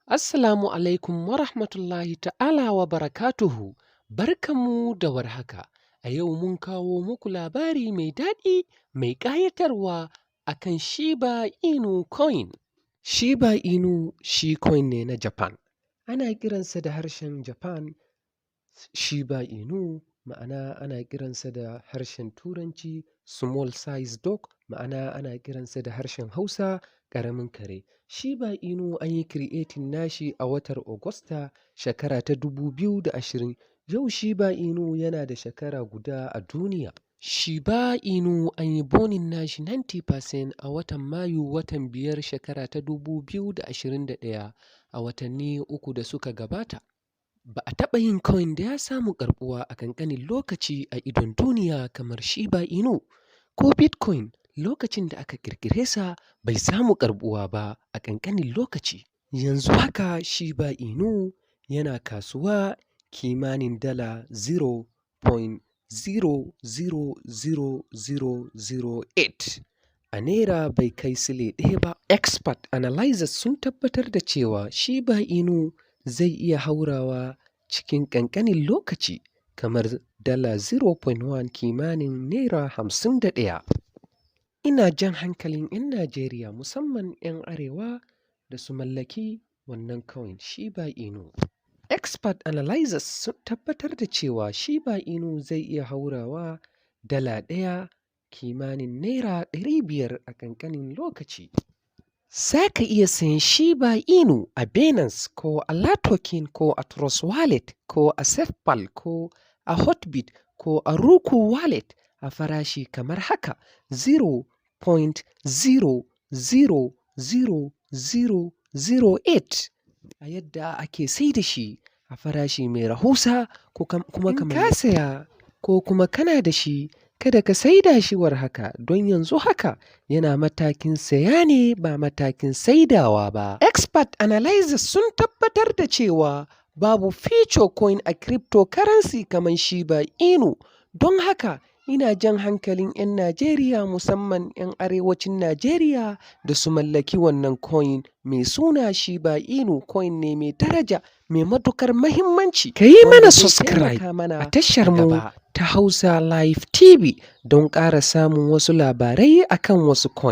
Assalamu alaikum wa rahmatullahi ta'ala wa barakatuhu. Barkanmu da warhaka. A yau mun kawo muku labari mai daɗi mai ƙayatarwa akan Shiba Inu Coin. Shiba Inu shi coin ne na Japan. Ana kiransa da harshen Japan Shiba Inu, ma'ana ana kiransa da harshen Turanci small size dog, ma'ana ana kiransa da harshen Hausa ƙaramin kare. Shiba Inu an yi creating nashi a watan Agusta shekara ta 2020. Yau Shiba Inu yana da shekara guda a duniya. Shiba Inu an yi bonin nashi 90% a watan Mayu watan 5 shekara ta 2021 a watanni 3 da suka gabata. Ba a taɓa yin coin da ya samu karɓuwa a ƙanƙanin lokaci a idon duniya kamar Shiba Inu ko Bitcoin. Lokacin da aka ƙirƙire sa bai samu karɓuwa ba a ƙanƙanin lokaci. Yanzu haka Shiba Inu yana kasuwa kimanin dala 0.000008. A naira bai kai sile ɗaya ba. Expert analyzers sun tabbatar da cewa Shiba Inu zai iya haurawa cikin ƙanƙanin lokaci kamar dala 0.1 kimanin naira 51. Ina jan hankalin 'yan Najeriya musamman 'yan Arewa da su mallaki wannan coin Shiba Inu. Expert analyzers sun tabbatar da cewa Shiba Inu zai iya haurawa dala ɗaya kimanin naira 500 a ƙanƙanin lokaci. Za ka iya sayen Shiba Inu a Binance ko a Latokin ko a Trust Wallet ko a SafePal ko a Hotbit ko a Roku Wallet a farashi kamar haka 0.00008 a yadda ake sai da shi a farashi mai rahusa kuma ka saya ko kuma kana da shi kada ka saida shi war haka don yanzu haka yana matakin saya ne ba matakin saidawa ba. Expert analyzers sun tabbatar da cewa babu future coin a cryptocurrency kamar Shiba Inu. Don haka ina jan hankalin 'yan Najeriya musamman 'yan arewacin Najeriya da su mallaki wannan coin mai suna Shiba Inu. Coin ne mai daraja mai matukar mahimmanci. Ka yi mana subscribe a tashar mu ta Hausa Live TV don ƙara samun wasu labarai akan wasu coin.